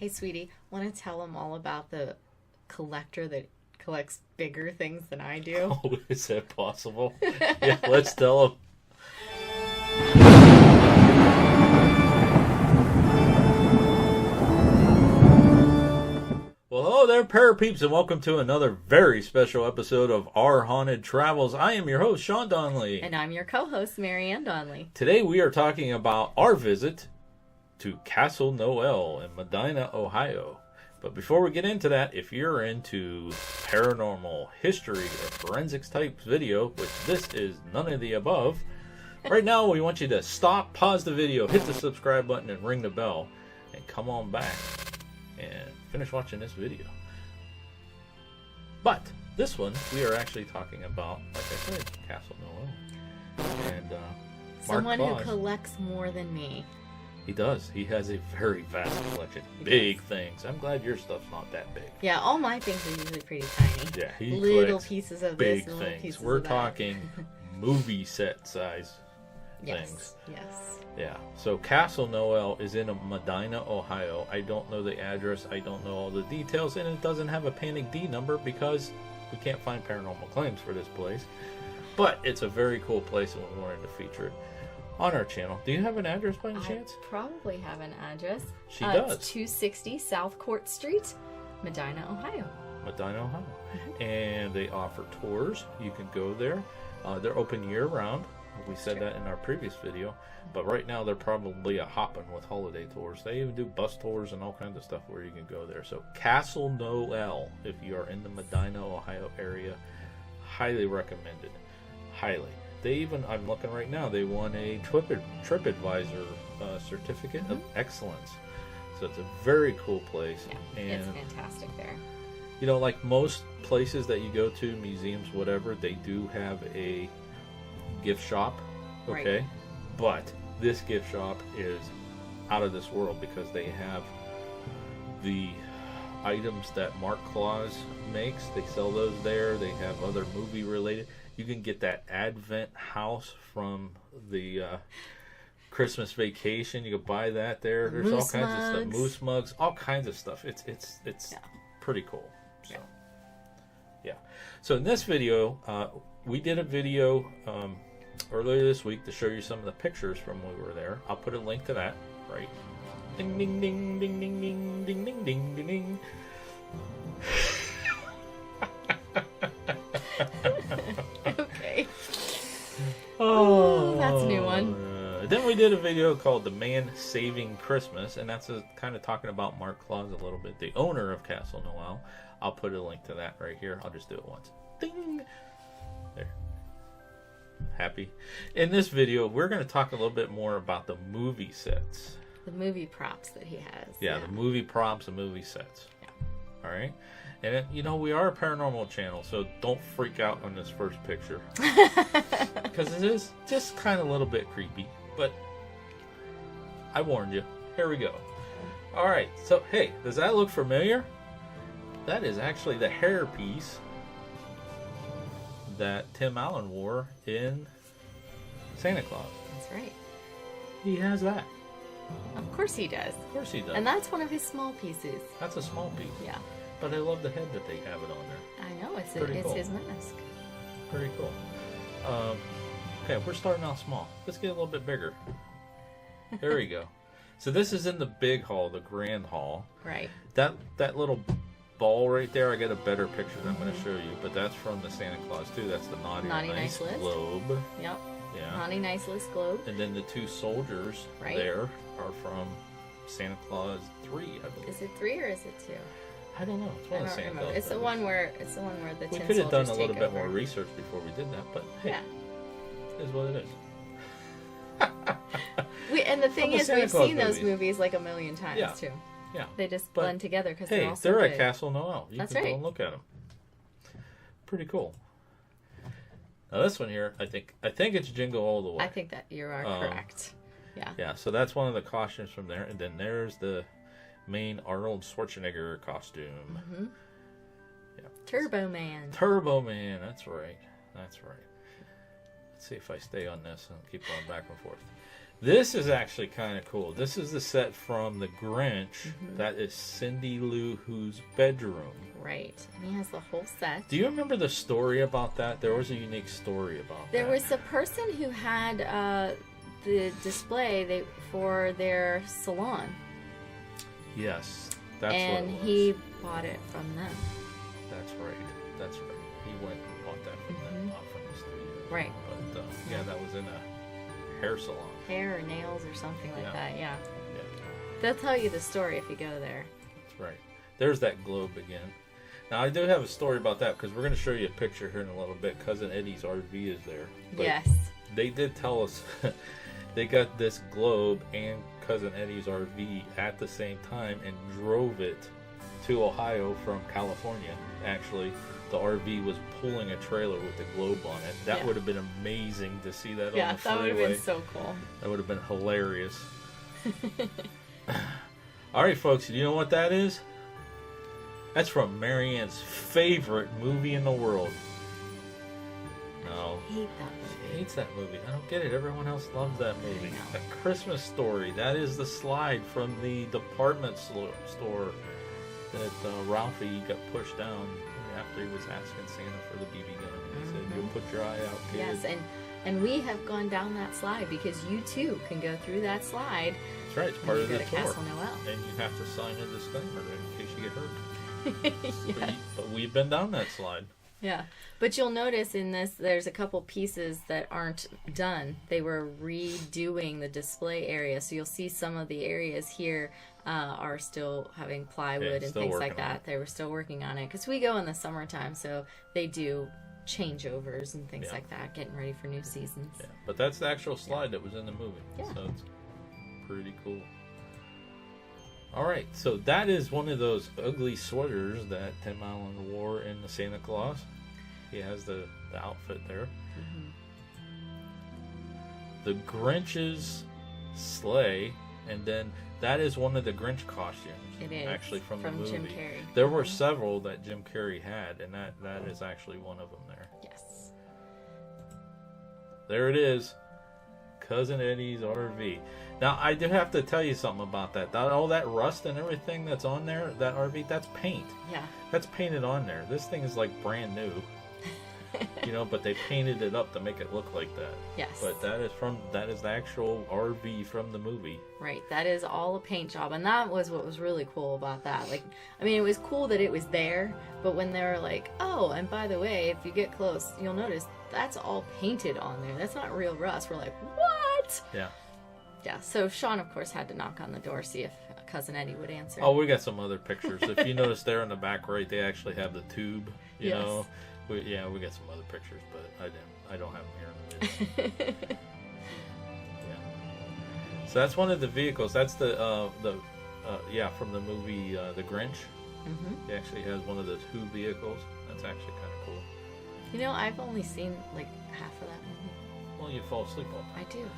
Hey, sweetie, want to tell them all about the collector that collects bigger things than I do? Oh, is that possible? Yeah, let's tell them. Well, hello there, Parapeeps, and welcome to another very special episode of Our Haunted Travels. I am your host, Sean Donnelly. And I'm your co-host, Marianne Donnelly. Today we are talking about our visit to Castle Noel in Medina, Ohio. But before we get into that, if you're into paranormal, history, or forensics type video, which this is none of the above, right now we want you to stop, pause the video, hit the subscribe button, and ring the bell, and come on back and finish watching this video. But this one, we are actually talking about, like I said, Castle Noel. And Someone Mark who Klaus. collects more than me. He does. He has a very vast collection. Big things. I'm glad your stuff's not that big. Yeah, all my things are usually pretty tiny. Yeah, he little collects pieces of big this and little things. pieces We're of that. talking movie set size Yes, things. yes. Yeah. So Castle Noel is in Medina, Ohio. I don't know the address. I don't know all the details, and it doesn't have a Panic D number because we can't find paranormal claims for this place. But it's a very cool place, and we wanted to feature it on our channel. Do you have an address by any chance? Probably have an address. She does. It's 260 South Court Street, Medina, Ohio. Medina, Ohio. And they offer tours. You can go there. They're open year round. We said that in our previous video. But right now they're probably a hopping with holiday tours. They even do bus tours and all kinds of stuff where you can go there. So Castle Noel, if you are in the Medina, Ohio area, highly recommended. Highly. They even, I'm looking right now, they won a TripAdvisor certificate of excellence. So it's a very cool place. Yeah, and it's fantastic there. you know, like most places that you go to, museums, whatever, they do have a gift shop, okay? Right. But this gift shop is out of this world because they have the items that Mark Klaus makes. They sell those there. They have other movie related. You can get that Advent house from the Christmas Vacation. You can buy that there. There's all kinds of stuff. Moose mugs, all kinds of stuff. It's pretty cool. So, yeah. So in this video, we did a video earlier this week to show you some of the pictures from when we were there. I'll put a link to that. Right. Ding ding ding ding ding ding ding ding ding ding ding. Okay. Oh, that's a new one. Then we did a video called "The Man Saving Christmas," and that's kind of talking about Mark Klaus a little bit, the owner of Castle Noel. I'll put a link to that right here. I'll just do it once. Ding. There. Happy. In this video, we're going to talk a little bit more about the movie sets. The movie props that he has. Yeah, the movie props and movie sets. Yeah. All right. And, you know, we are a paranormal channel, so don't freak out on this first picture. Because it is just kind of a little bit creepy. But I warned you. Here we go. All right. So, hey, does that look familiar? That is actually the hairpiece that Tim Allen wore in Santa Claus. That's right. He has that. Of course he does. Of course he does. And that's one of his small pieces. That's a small piece. Yeah. But I love the head that they have it on there. I know. It's Pretty cool. his mask. Pretty cool. Okay, we're starting out small. Let's get a little bit bigger. There we go. So this is in the big hall, the grand hall. Right. That little ball right there, I get a better picture that I'm going to show you, but that's from the Santa Claus too. That's the Naughty Nice List. globe. Yep. Yeah. Naughty Nice List globe. And then the two soldiers there are from Santa Claus 3, I believe. Is it 3 or is it 2? I don't know. It's one of the Santa Claus. It's the one where the we 10 could have done a soldiers little take bit over. more research before we did that, but hey, Yeah. it is what it is. And the thing From the is, Santa we've Claus seen those movies. movies like a million times Yeah. too. Yeah. They just But, blend together because they're Hey, all so they're good. at Castle Noel. You That's can go right. and look at them. Pretty cool. Now this one here, I think it's Jingle All The Way. I think that you are correct. Yeah. Yeah, so that's one of the costumes from there, and then there's the main Arnold Schwarzenegger costume. Mm-hmm. Yeah. Turbo Man. Turbo Man, that's right. That's right. Let's see if I stay on this and keep going back and forth. This is actually kind of cool. This is the set from the Grinch. Mm-hmm. That is Cindy Lou Who's bedroom. Right. And he has the whole set. Do you remember the story about that? There was a unique story about There that. was a person who had the display for their salon. Yes, that's and what it was. he bought it from them. That's right. That's right. He went and bought that from them, not from the studio. Right. But yeah, that was in a hair salon. Hair or nails or something like that, yeah. Yeah. They'll tell you the story if you go there. That's right. There's that globe again. Now, I do have a story about that because we're going to show you a picture here in a little bit. Cousin Eddie's RV is there. But yes. They did tell us they got this globe and Cousin Eddie's RV at the same time and drove it to Ohio from California. Actually, the RV was pulling a trailer with the globe on it. That would have been amazing to see that on the freeway. Yeah, that would have been so cool. That would have been hilarious. All right, folks, you know what that is? That's from Marianne's favorite movie in the world. No. I hate that She movie. hates that movie. I don't get it. Everyone else loves that movie. I know. A Christmas Story. That is the slide from the department store that Ralphie got pushed down after he was asking Santa for the BB gun. He said, "You'll put your eye out, kid." Yes, and we have gone down that slide because you too can go through that slide. That's right. It's part of the go to tour. Castle Noel. And you have to sign a disclaimer in case you get hurt. Yes. But we've been down that slide. Yeah, but you'll notice in this there's a couple pieces that aren't done. They were redoing the display area, so you'll see some of the areas here are still having plywood and things like that. They were still working on it because we go in the summertime, so they do changeovers and things like that, getting ready for new seasons. Yeah, but that's the actual slide that was in the movie. Yeah. So it's pretty cool. All right, so that is one of those ugly sweaters that Tim Allen wore in the Santa Claus. He has the outfit there. The Grinch's sleigh, and then that is one of the Grinch costumes. It is actually from the movie. Jim Carrey. There were several that Jim Carrey had, and that is actually one of them there. Yes. There it is. Cousin Eddie's RV. Now, I do have to tell you something about that. All that rust and everything that's on there, that RV, that's paint. Yeah. That's painted on there. This thing is like brand new. But they painted it up to make it look like that. Yes. But that is the actual RV from the movie. Right. That is all a paint job. And that was what was really cool about that. It was cool that it was there, but when they were like, oh, and by the way, if you get close, you'll notice that's all painted on there. That's not real rust. We're like, what? Yeah. Yeah. So Sean, of course, had to knock on the door, see if Cousin Eddie would answer. Oh, we got some other pictures. If you notice there in the back right, they actually have the tube, you Yes. know. We got some other pictures, but I don't have them here in the video. Yeah. So that's one of the vehicles. That's the from the movie The Grinch. Mm-hmm. He actually has one of the two vehicles. That's actually kind of cool. I've only seen like half of that movie. Well, you fall asleep all I do.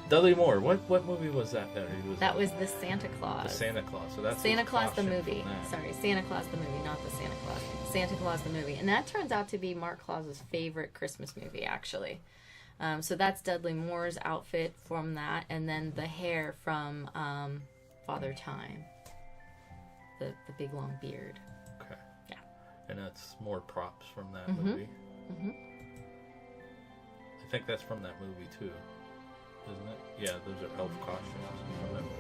Dudley Moore. What movie was that? He was That was the Santa Claus. the Santa Claus. So that's Santa his Claus the costume movie. from that. Sorry, Santa Claus the movie, not the Santa Claus. Santa Claus the movie. And that turns out to be Mark Klaus's favorite Christmas movie, actually. So that's Dudley Moore's outfit from that, and then the hair from Father Time. The big long beard. Okay. Yeah. And that's more props from that Mhm. movie. Mhm. I think that's from that movie too, isn't it? Yeah, those are elf costumes from that movie.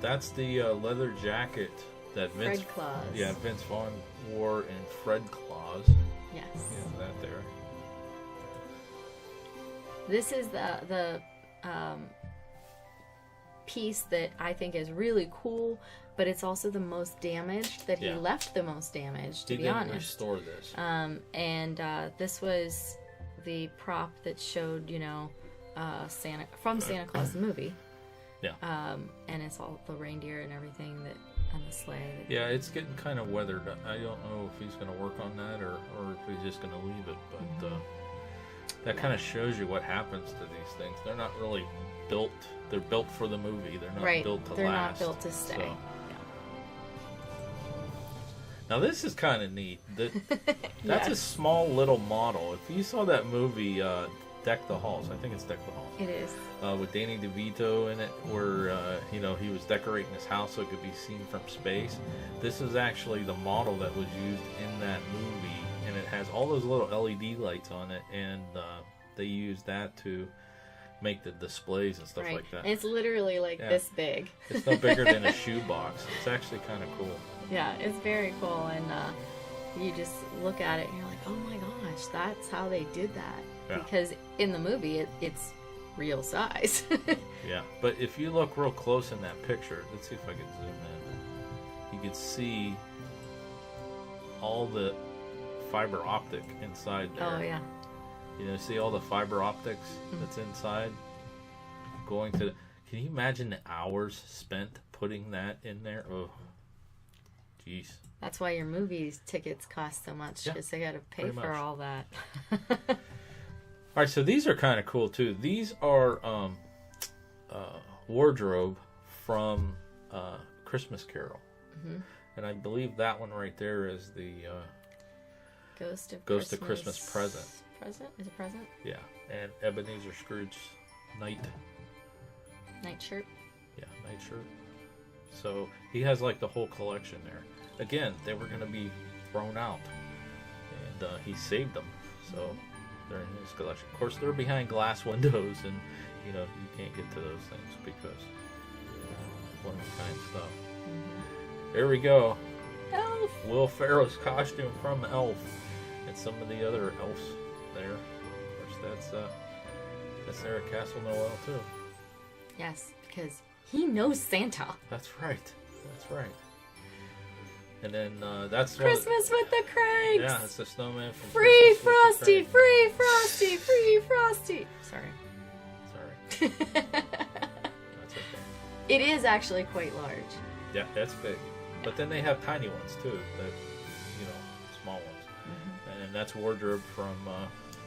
That's the leather jacket that Vince Fred Claus. Yeah, Vince Vaughn wore in Fred Claus. Yes. Yeah, that there. This is the piece that I think is really cool, but it's also the most damaged, that he Yeah. left the most damaged, to He be didn't honest. restore this. And this was the prop that showed, Santa Claus the movie. Yeah. And it's all the reindeer and everything and the sleigh. Yeah, it's getting kind of weathered. I don't know if he's going to work on that or if he's just going to leave it, but that kind of shows you what happens to these things. They're not really built. They're built for the movie. They're not built to They're last. not built to stay. So. Now this is kind of neat. That's a Yes. small little model. If you saw that movie, Deck the Halls, I think it's Deck the Halls. It is. With Danny DeVito in it, where he was decorating his house so it could be seen from space. This is actually the model that was used in that movie, and it has all those little LED lights on it, and they used that to make the displays and stuff Right. like that. And it's literally like this big. It's no bigger than a shoebox. It's actually kind of cool. Yeah, it's very cool, and you just look at it and you're like, oh my gosh, that's how they did that. Yeah. Because in the movie, it's real size. Yeah, but if you look real close in that picture, let's see if I can zoom in. You can see all the fiber optic inside there. Oh yeah. See all the fiber optics that's inside going to. Can you imagine the hours spent putting that in there? Oh, jeez. That's why your movies tickets cost so much, because they got to pay pretty for much. all that. All right, so these are kind of cool too. These are wardrobe from Christmas Carol, and I believe that one right there is the Ghost of Christmas Present. Present? Is it present? Yeah, and Ebenezer Scrooge's night Nightshirt. Yeah, nightshirt. So he has like the whole collection there. Again, they were going to be thrown out, and he saved them. So they're in his collection. Of course, they're behind glass windows, and you can't get to those things because one of a kind stuff. There we go. Elf. Will Ferrell's costume from Elf, and some of the other elves there. Of course, that's there at Castle Noel too. Yes, because he knows Santa. That's right. That's right. And then that's Christmas with the Cranks. Yeah, it's the snowman from Free Christmas with the Frosty, Cranks. free Frosty, free Frosty. Sorry. Sorry. That's okay. It is actually quite large. Yeah, that's big. But then they have tiny ones too. That small ones. And that's wardrobe from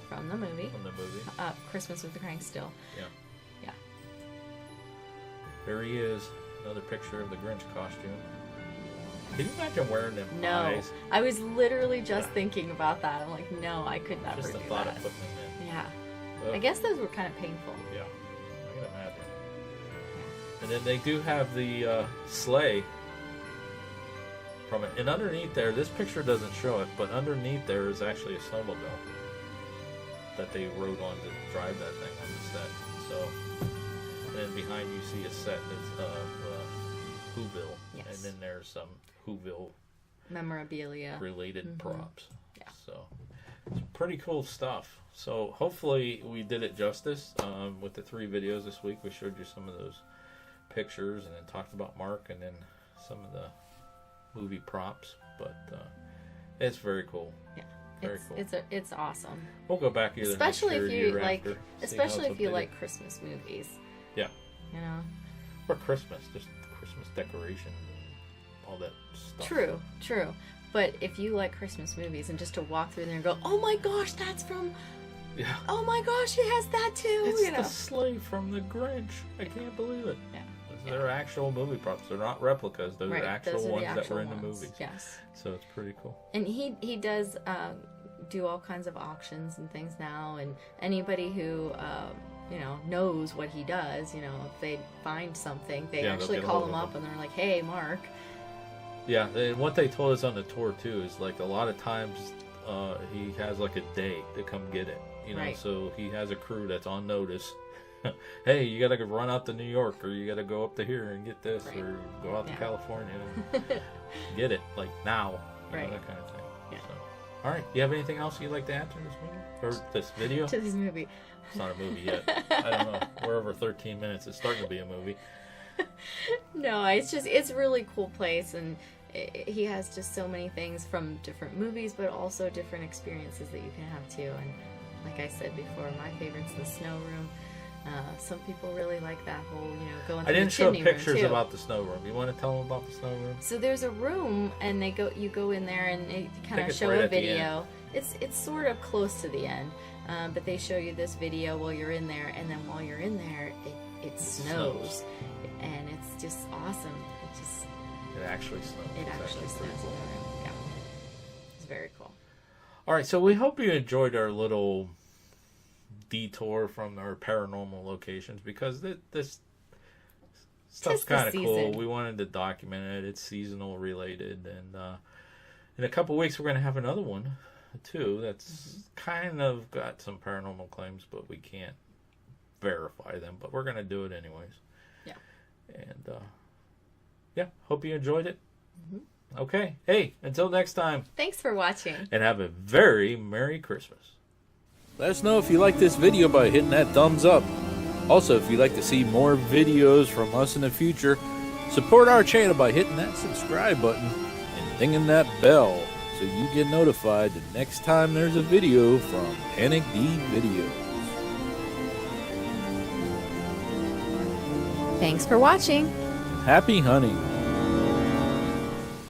the movie. From the movie. Christmas with the Cranks still. Yeah. Yeah. There he is. Another picture of the Grinch costume. Can you imagine wearing them No. eyes? I was literally just thinking about that. I'm like, no, I could never Just the do thought that. of putting them in. Yeah. Ugh. I guess those were kind of painful. Yeah, I can imagine. And then they do have the sleigh from it. And underneath there, this picture doesn't show it, but underneath there is actually a snowmobile that they rode on to drive that thing on the set. So, and then behind you see a set that's of Whoville. Yes. And then there's some Whoville Memorabilia. related props. Yeah. So it's pretty cool stuff. So hopefully we did it justice with the 3 videos this week. We showed you some of those pictures and then talked about Mark and then some of the movie props. But it's very cool. Yeah. Very cool. It's awesome. We'll go back either Especially next if year or you year like after, see especially how if it's you updated. like Christmas movies. Yeah. You know? Or Christmas, just Christmas decoration and all that stuff. True. But if you like Christmas movies and just to walk through there and go, oh my gosh, that's from Yeah. oh my gosh, it has that too. It's the sleigh from the Grinch. I can't believe it. Yeah. They're actual movie props. They're not replicas. Those Right, are actual those are the ones that actual were in the ones. movies. Yes. So it's pretty cool. And he does do all kinds of auctions and things now, and anybody who knows what he does, if they find something, they Yeah, they'll actually get a call hold him of up and they're like, hey Mark. Yeah, and what they told us on the tour too is like a lot of times he has like a day to come get it. Right. So he has a crew that's on notice. Hey, you gotta run out to New York, or you gotta go up to here and get this, Right. or go out Yeah. to California and get it like now. Right. That kind of thing. Yeah. So, all right. Do you have anything else you'd like to add to this movie or this video? To this movie. It's not a movie yet. I don't know. We're over 13 minutes. It's starting to be a movie. No, it's a really cool place, and he has just so many things from different movies, but also different experiences that you can have too. And like I said before, my favorite's the snow room. Some people really like that whole, going I through didn't the show chimney pictures room too. about the snow room. You want to tell them about the snow room? So there's a room, and you go in there, and they kind think of it's show right a at the video. It's sort of close to the end, but they show you this video while you're in there, and then while you're in there, it snows, and it's just awesome. It actually snows. It It's actually pretty snows in cool. the room. Yeah. It's very cool. All right, so we hope you enjoyed our little detour from our paranormal locations, because this stuff's kind of cool. We wanted to document it. It's seasonal related, and in a couple weeks we're going to have another one too that's kind of got some paranormal claims, but we can't verify them, but we're going to do it anyways. Yeah. And yeah, hope you enjoyed it. Okay, hey, until next time, Thanks for watching. and have a very Merry Christmas. Let us know if you like this video by hitting that thumbs up. Also, if you'd like to see more videos from us in the future, support our channel by hitting that subscribe button and dinging that bell so you get notified the next time there's a video from Panic D Videos. Thanks for watching. Happy hunting!